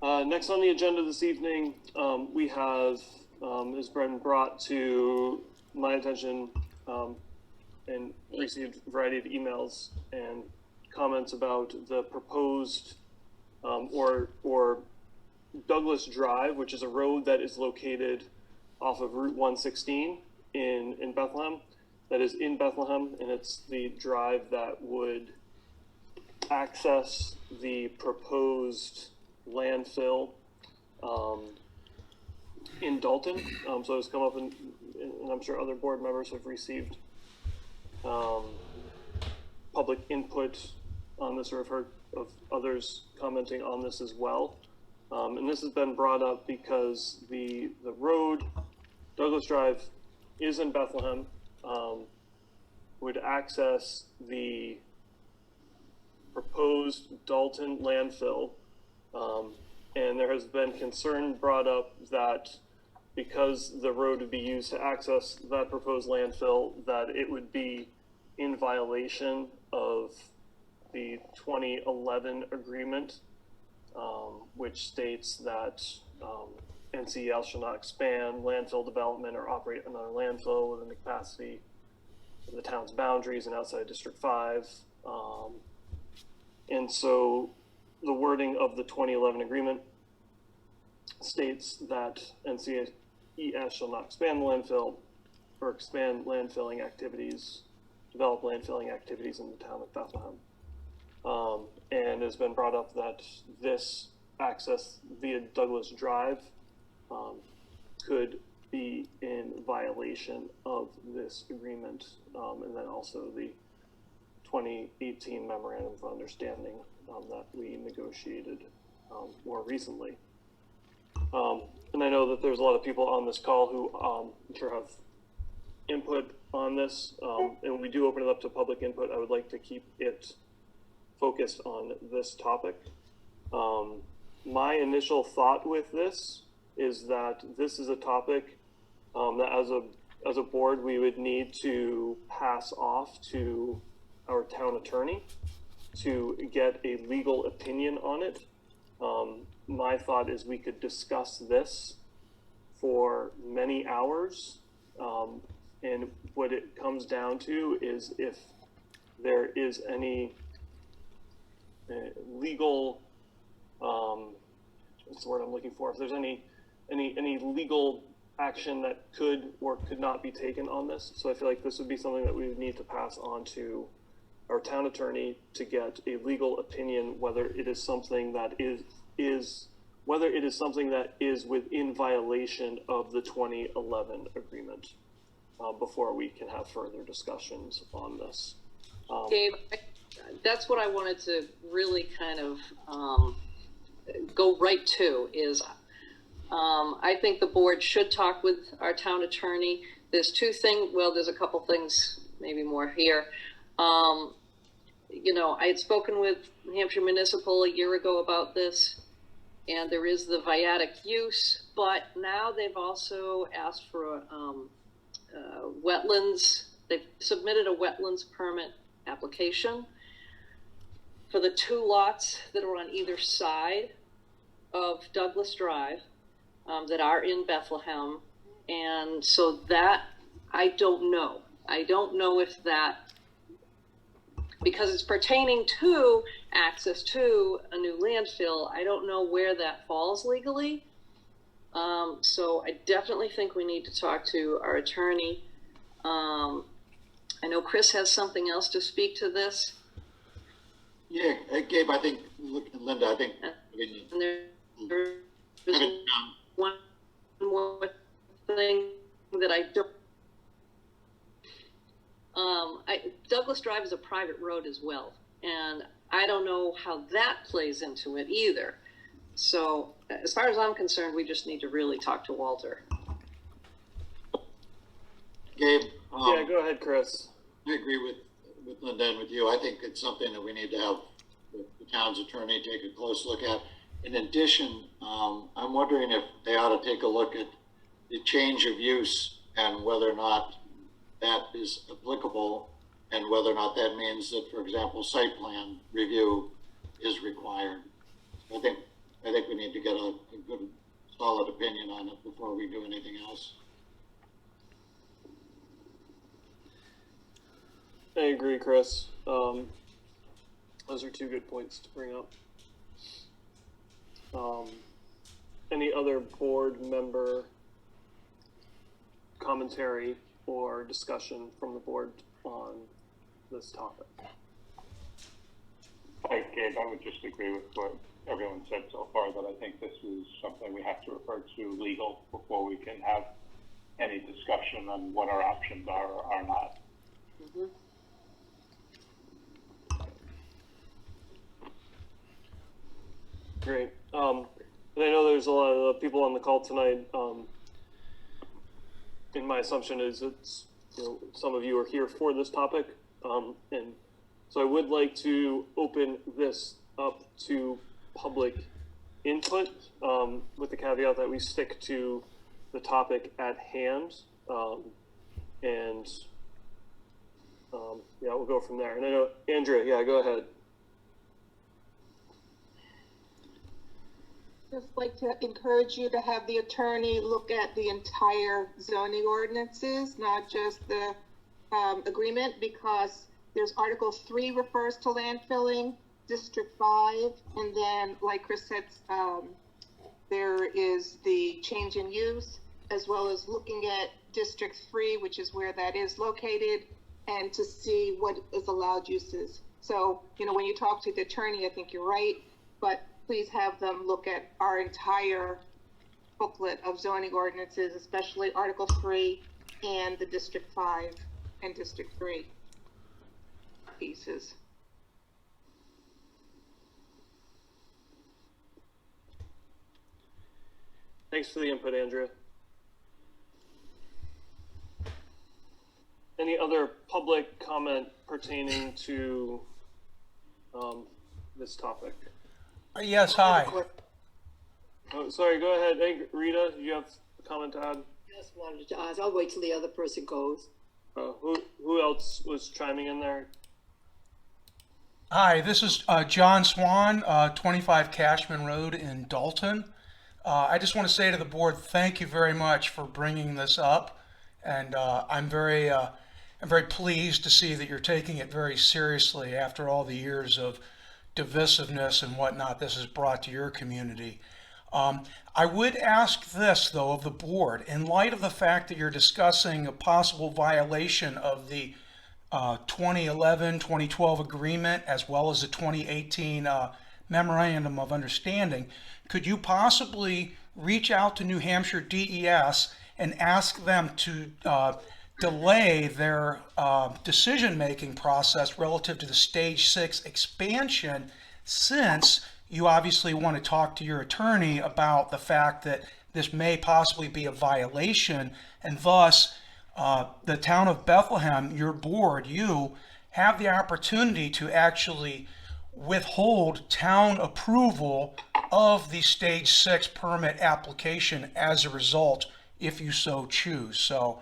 Next on the agenda this evening, we have, has been brought to my attention and received a variety of emails and comments about the proposed or Douglas Drive, which is a road that is located off of Route 116 in Bethlehem, that is in Bethlehem, and it's the drive that would access the proposed landfill in Dalton. So it's come up, and I'm sure other board members have received public input on this, or have heard of others commenting on this as well. And this has been brought up because the road, Douglas Drive, is in Bethlehem, would access the proposed Dalton landfill. And there has been concern brought up that because the road would be used to access that proposed landfill, that it would be in violation of the 2011 agreement, which states that NCL shall not expand landfill development or operate another landfill within the capacity of the town's boundaries and outside District 5. And so the wording of the 2011 agreement states that NCES shall not expand the landfill or expand landfilling activities, develop landfilling activities in the town of Bethlehem. And it has been brought up that this access via Douglas Drive could be in violation of this agreement, and then also the 2018 Memorandum of Understanding that we negotiated more recently. And I know that there's a lot of people on this call who I'm sure have input on this, and when we do open it up to public input, I would like to keep it focused on this topic. My initial thought with this is that this is a topic that as a board we would need to pass off to our town attorney to get a legal opinion on it. My thought is we could discuss this for many hours, and what it comes down to is if there is any legal, what's the word I'm looking for? If there's any legal action that could or could not be taken on this. So I feel like this would be something that we would need to pass on to our town attorney to get a legal opinion, whether it is something that whether it is something that is within violation of the 2011 agreement, before we can have further discussions on this. Gabe, that's what I wanted to really kind of go right to is I think the board should talk with our town attorney. There's there's a couple things, maybe more here. You know, I had spoken with New Hampshire Municipal a year ago about this, and there is the viatic use, but now they've also asked for wetlands. They've submitted a wetlands permit application for the 2 lots that are on either side of Douglas Drive that are in Bethlehem. And so that, I don't know if that, because it's pertaining to access to a new landfill, I don't know where that falls legally. So I definitely think we need to talk to our attorney. I know Chris has something else to speak to this. Yeah, Gabe, I think, Linda, I think, and there's one more thing that I don't. Douglas Drive is a private road as well, and I don't know how that plays into it either. So as far as I'm concerned, we just need to really talk to Walter. Gabe. Yeah, go ahead, Chris. I agree with Linda and with you. I think it's something that we need to have the town's attorney take a close look at. In addition, I'm wondering if they ought to take a look at the change of use and whether or not that is applicable, and whether or not that means that, for example, site plan review is required. I think I think we need to get a good, solid opinion on it before we do anything else. I agree, Chris. Those are two good points to bring up. Any other board member commentary or discussion from the board on this topic? Hi, Gabe. I would just agree with what everyone said so far, that I think this is something we have to refer to legal before we can have any discussion on what our options are or are not. Mm-hmm. Great. And I know there's a lot of people on the call tonight. And my assumption is it's, some of you are here for this topic. And so I would like to open this up to public input, with the caveat that we stick to the topic at hand. Yeah, we'll go from there. And I know, Andrea, yeah, go ahead. Just like to encourage you to have the attorney look at the entire zoning ordinances, not just the agreement, because there's Article 3 refers to landfilling, District 5, and then, like Chris said, there is the change in use, as well as looking at District 3, which is where that is located, and to see what is allowed uses. So, when you talk to the attorney, I think you're right, but please have them look at our entire booklet of zoning ordinances, especially Article 3 and the District 5 and District 3 pieces. Thanks for the input, Andrea. Any other public comment pertaining to this topic? Yes, hi. Oh, sorry, go ahead. Hey, Rita, you have a comment to add? Just wanted to ask, I'll wait till the other person goes. Who else was chiming in there? Hi, this is John Swan, 25 Cashman Road in Dalton. I just want to say to the board, thank you very much for bringing this up, and I'm very pleased to see that you're taking it very seriously after all the years of divisiveness and whatnot this has brought to your community. I would ask this, though, of the board, in light of the fact that you're discussing a possible violation of the 2011-2012 agreement as well as the 2018 Memorandum of Understanding, could you possibly reach out to New Hampshire DES and ask them to delay their decision-making process relative to the Stage 6 expansion, since you obviously want to talk to your attorney about the fact that this may possibly be a violation, and thus the Town of Bethlehem, your board, you have the opportunity to actually withhold town approval of the Stage 6 permit application as a result, if you so choose. So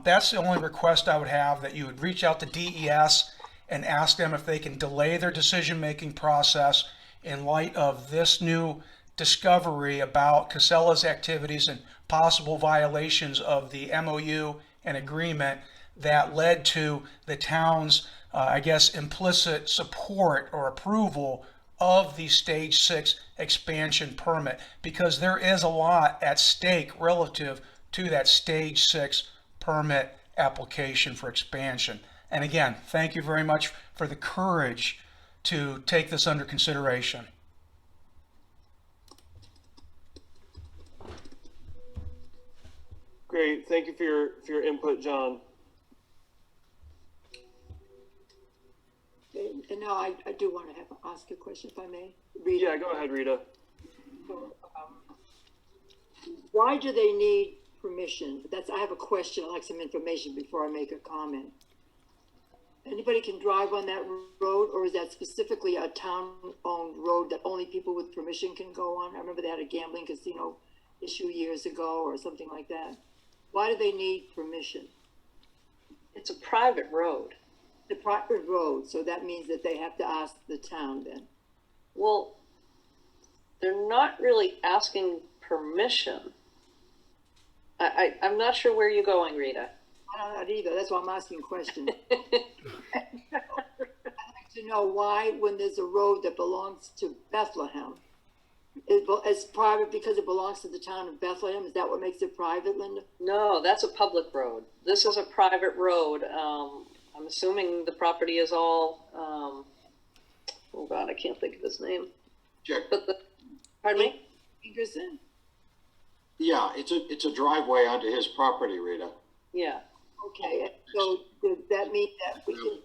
that's the only request I would have, that you would reach out to DES and ask them if they can delay their decision-making process in light of this new discovery about Casella's activities and possible violations of the MOU and agreement that led to the town's, implicit support or approval of the Stage 6 expansion permit, because there is a lot at stake relative to that Stage 6 permit application for expansion. And again, thank you very much for the courage to take this under consideration. Great, thank you for your input, John. And now I do want to ask a question, if I may. Rita. Yeah, go ahead, Rita. Why do they need permission? I have a question. I'd like some information before I make a comment. Anybody can drive on that road, or is that specifically a town-owned road that only people with permission can go on? I remember they had a gambling casino issue years ago or something like that. Why do they need permission? It's a private road. The private road, so that means that they have to ask the town then. Well, they're not really asking permission. I'm not sure where you're going, Rita. I'm not either, that's why I'm asking a question. I'd like to know why, when there's a road that belongs to Bethlehem, it's private because it belongs to the town of Bethlehem? Is that what makes it private, Linda? No, that's a public road. This is a private road. I'm assuming the property is all, oh God, I can't think of his name. Check. But pardon me? Ingerson? Yeah, it's a driveway onto his property, Rita. Yeah. Okay, and so does that mean that we can,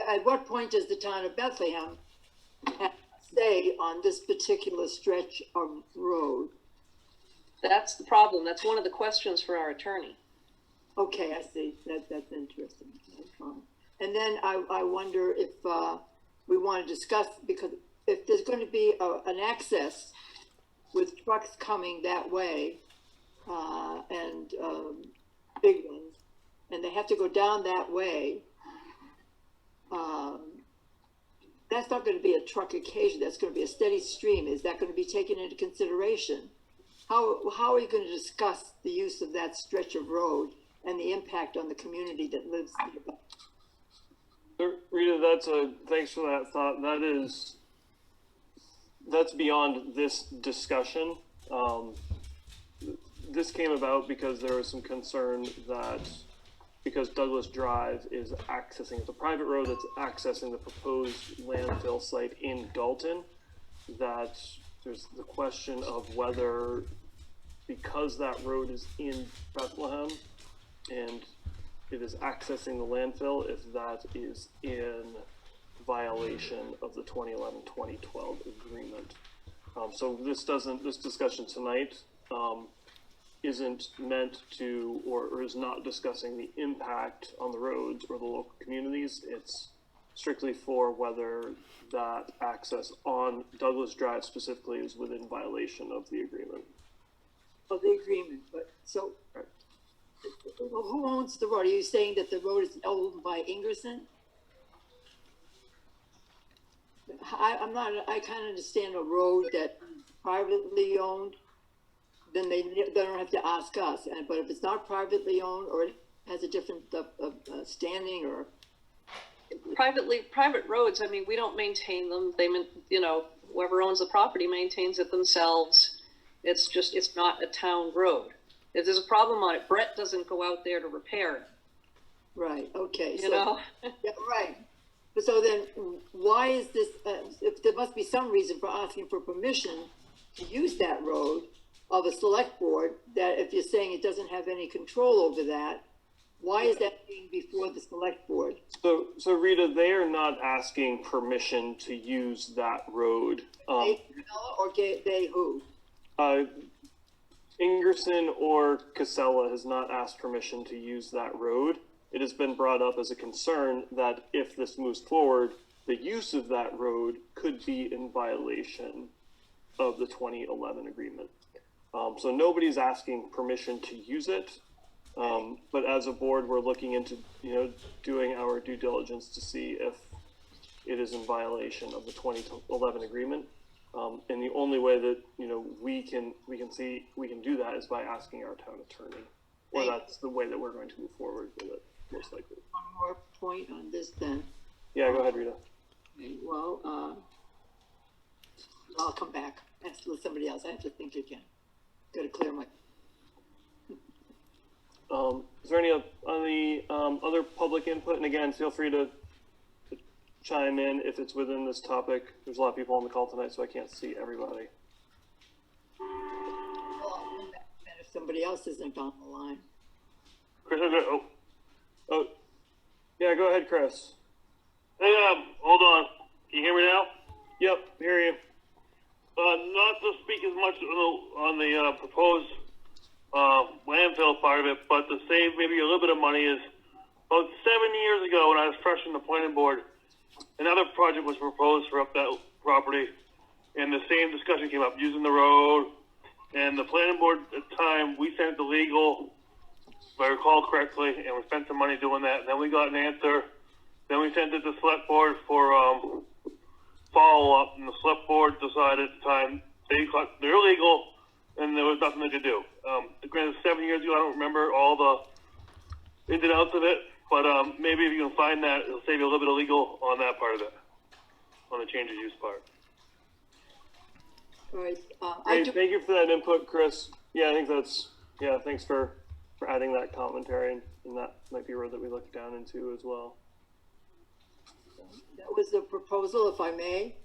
at what point does the town of Bethlehem have to say on this particular stretch of road? That's the problem. That's one of the questions for our attorney. Okay, I see. That's interesting. That's fine. And then I wonder if we want to discuss, because if there's going to be an access with trucks coming that way and big ones, and they have to go down that way, that's not going to be a truck occasion. That's going to be a steady stream. Is that going to be taken into consideration? How are you going to discuss the use of that stretch of road and the impact on the community that lives nearby? Rita, thanks for that thought. That's beyond this discussion. This came about because there was some concern that because Douglas Drive is accessing, it's a private road that's accessing the proposed landfill site in Dalton, that there's the question of whether, because that road is in Bethlehem and it is accessing the landfill, if that is in violation of the 2011-2012 agreement. So this discussion tonight isn't meant to, or is not discussing the impact on the roads or the local communities. It's strictly for whether that access on Douglas Drive specifically is within violation of the agreement. Of the agreement, but so Right. who owns the road? Are you saying that the road is owned by Ingerson? I kind of understand a road that privately owned, then they don't have to ask us. But if it's not privately owned or it has a different standing or Private roads, I mean, we don't maintain them. Whoever owns the property maintains it themselves. It's not a town road. If there's a problem on it, Brett doesn't go out there to repair it. right? Okay, You know? yeah, right. So then, why is this? If there must be some reason for asking for permission to use that road of a select board, that if you're saying it doesn't have any control over that, why is that being before the select board? So Rita, they are not asking permission to use that road. They or they who? Ingerson or Casella has not asked permission to use that road. It has been brought up as a concern that if this moves forward, the use of that road could be in violation of the 2011 agreement. So nobody's asking permission to use it. But as a board, we're looking into, doing our due diligence to see if it is in violation of the 2011 agreement. And the only way that, we can do that is by asking our town attorney, or that's the way that we're going to move forward with it, most likely. One more point on this then. Yeah, go ahead, Rita. Well, I'll come back. Ask somebody else. I have to think again. Got to clear my. Is there any other public input? And again, feel free to chime in if it's within this topic. There's a lot of people on the call tonight, so I can't see everybody. Well, I'll come back if somebody else isn't on the line. Chris, Oh, yeah, go ahead, Chris. hey, hold on. Can you hear me now? Yep, hear you. Not to speak as much on the proposed landfill part of it, but to save maybe a little bit of money is about 7 years ago when I was fresh in the planning board, another project was proposed for up that property, and the same discussion came up, using the road, and the planning board at the time, we sent it to legal, if I recall correctly, and we spent some money doing that, and then we got an answer, then we sent it to select board for follow-up, and the select board decided at the time they're illegal, and there was nothing they could do. Granted, 7 years ago, I don't remember all the ins and outs of it, but maybe if you can find that, it'll save you a little bit of legal on that part of it, on the change of use part. All right, Thank you for that input, Chris. Yeah, I think that's, yeah, thanks for adding that commentary, and that might be a road that we look down into as well. that was the proposal, if I may.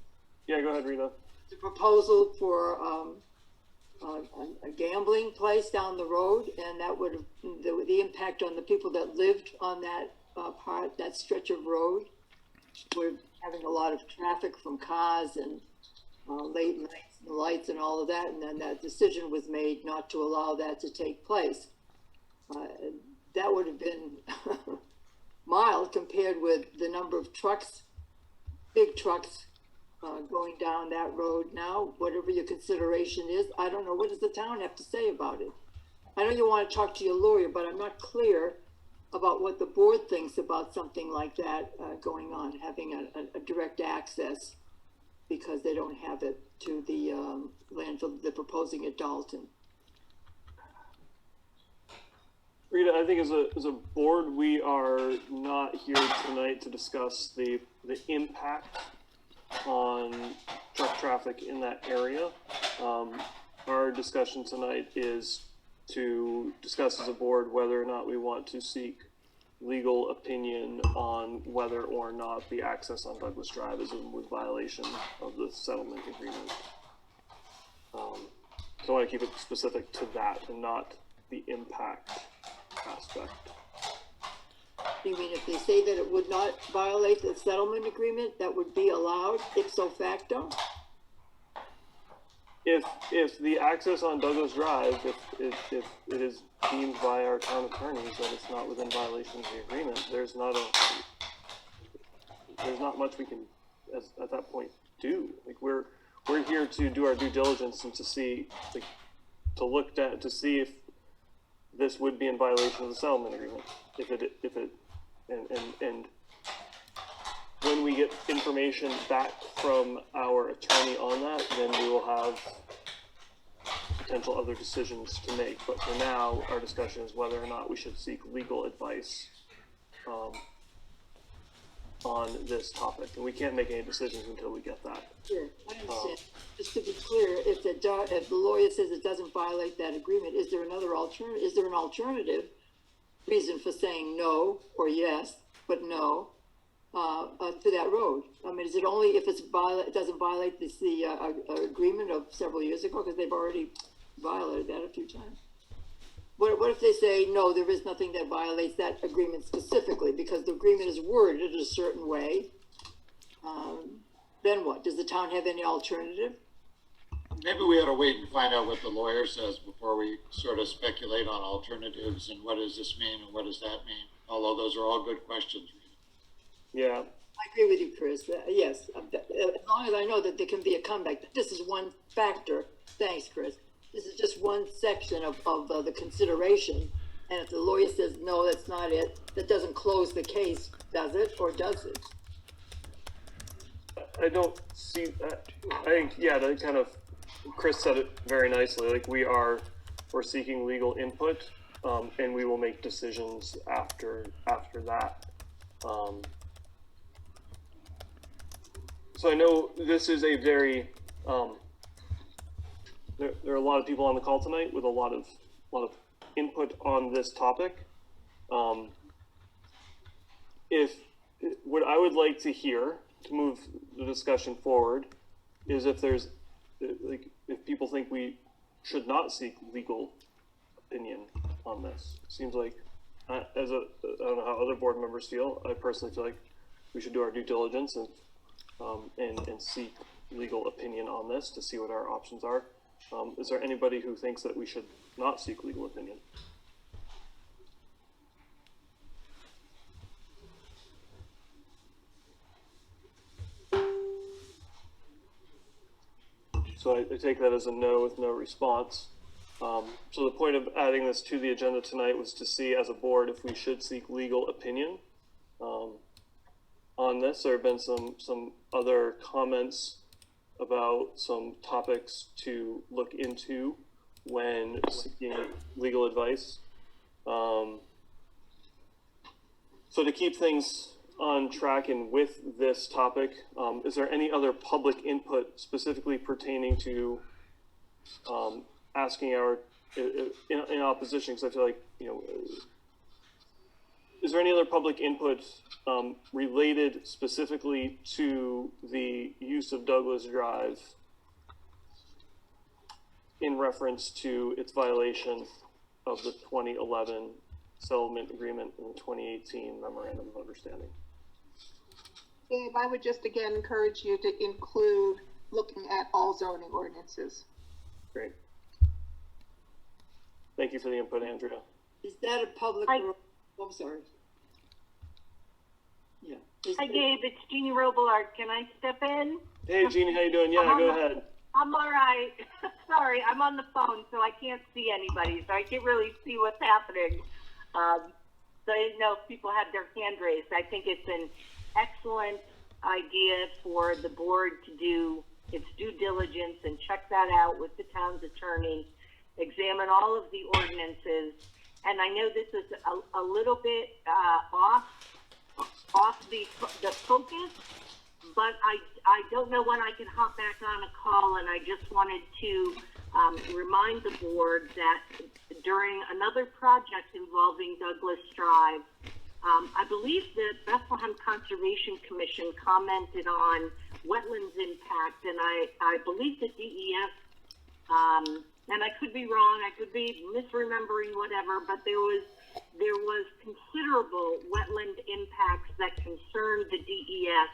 Yeah, go ahead, Rita. The proposal for a gambling place down the road, and that would have the impact on the people that lived on that that stretch of road. We're having a lot of traffic from cars and late nights and lights and all of that, and then that decision was made not to allow that to take place. That would have been mild compared with the number of trucks, big trucks, going down that road now. Whatever your consideration is, I don't know. What does the town have to say about it? I know you want to talk to your lawyer, but I'm not clear about what the board thinks about something like that going on, having a direct access, because they don't have it to the landfill they're proposing at Dalton. Rita, I think as a board, we are not here tonight to discuss the impact on truck traffic in that area. Our discussion tonight is to discuss as a board whether or not we want to seek legal opinion on whether or not the access on Douglas Drive is in violation of the settlement agreement. So I want to keep it specific to that and not the impact aspect. You mean if they say that it would not violate the settlement agreement, that would be allowed ipso facto? If the access on Douglas Drive, if it is deemed by our town attorneys that it's not within violation of the agreement, there's not much we can at that point do. Like we're here to do our due diligence and to see, like, to see if this would be in violation of the settlement agreement. And when we get information back from our attorney on that, then we will have potential other decisions to make. But for now, our discussion is whether or not we should seek legal advice on this topic. And we can't make any decisions until we get that. Sure, I understand. Just to be clear, if the lawyer says it doesn't violate that agreement, is there another alternative? Is there an alternative reason for saying no or yes, but no, to that road? I mean, is it only if it doesn't violate the agreement of several years ago, because they've already violated that a few times? What if they say, no, there is nothing that violates that agreement specifically because the agreement is worded a certain way? Then what? Does the town have any alternative? Maybe we ought to wait and find out what the lawyer says before we sort of speculate on alternatives and what does this mean and what does that mean? Although those are all good questions. Yeah. I agree with you, Chris. Yes, as long as I know that there can be a comeback. This is one factor. Thanks, Chris. This is just one section of the consideration. And if the lawyer says, no, that's not it, that doesn't close the case, does it, or does it? I don't see that. I think, yeah, that kind of, Chris said it very nicely. Like we're seeking legal input, and we will make decisions after that. So I know this is a very, there are a lot of people on the call tonight with a lot of input on this topic. What I would like to hear to move the discussion forward is if there's if people think we should not seek legal opinion on this. It seems like I don't know how other board members feel. I personally feel like we should do our due diligence and seek legal opinion on this to see what our options are. Is there anybody who thinks that we should not seek legal opinion? So I take that as a no with no response. So the point of adding this to the agenda tonight was to see as a board if we should seek legal opinion on this. There have been some other comments about some topics to look into when seeking legal advice. So to keep things on track and with this topic, is there any other public input specifically pertaining to asking our, in opposition, because I feel like, is there any other public input related specifically to the use of Douglas Drive in reference to its violation of the 2011 settlement agreement and the 2018 memorandum of understanding? Dave, I would just again encourage you to include looking at all zoning ordinances. Great. Thank you for the input, Andrea. Is that a public? Oh, I'm sorry. Yeah. Hi, Gabe. It's Jeannie Robillard. Can I step in? Hey, Jeannie, how you doing? Yeah, go ahead. I'm all right. Sorry, I'm on the phone, so I can't see anybody, so I can't really see what's happening. So I didn't know if people had their hand raised. I think it's an excellent idea for the board to do its due diligence and check that out with the town's attorney, examine all of the ordinances. And I know this is a little bit off the focus, but I don't know when I can hop back on a call, and I just wanted to remind the board that during another project involving Douglas Drive, I believe the Bethlehem Conservation Commission commented on wetlands impact, and I believe the DES, and I could be wrong, I could be misremembering whatever, but there was considerable wetland impacts that concerned the DES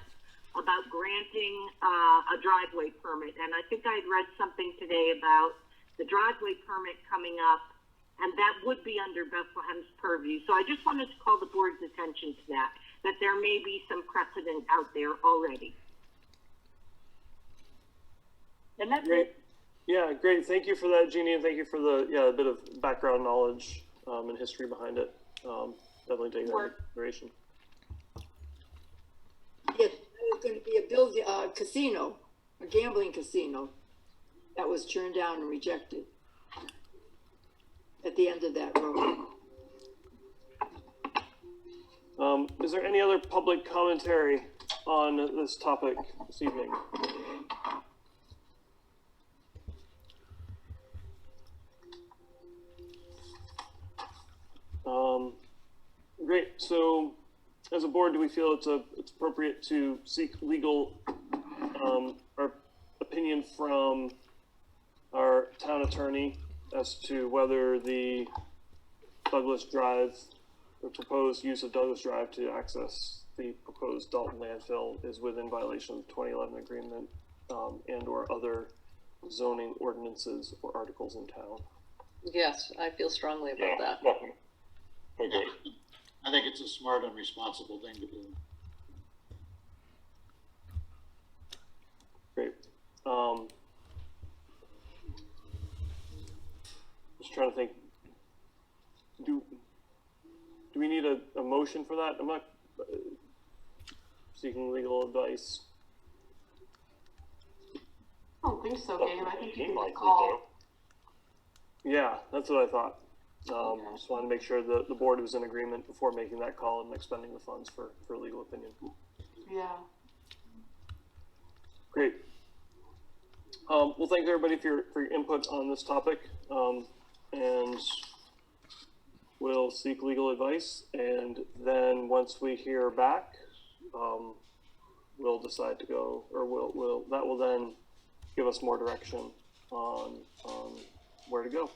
about granting a driveway permit. And I think I had read something today about the driveway permit coming up, and that would be under Bethlehem's purview. So I just wanted to call the board's attention to that there may be some precedent out there already. And that's Great. it. Yeah, great. Thank you for that, Jeannie, and thank you for the a bit of background knowledge and history behind it. Definitely take that into consideration. Yes, there was going to be a building, casino, a gambling casino that was turned down and rejected at the end of that road. Is there any other public commentary on this topic this evening? Great. So, as a board, do we feel it's appropriate to seek legal our opinion from our town attorney as to whether the Douglas Drive, the proposed use of Douglas Drive to access the proposed Dalton landfill is within violation of the 2011 agreement and or other zoning ordinances or articles in town? Yes, I feel strongly about that. Definitely. Agree. I think it's a smart and responsible thing to do. Great. Just trying to think. Do we need a motion for that? I'm not seeking legal advice. I don't think so, Gabe. I think you Seemed can like just we call. Yeah, that's what I thought. Just wanted to make sure that the board was in agreement before making that call and expending the funds for legal opinion. Yeah. Great. Well, thanks everybody for your input on this topic, and we'll seek legal advice, and then once we hear back, we'll decide to go, or that will then give us more direction on where to go.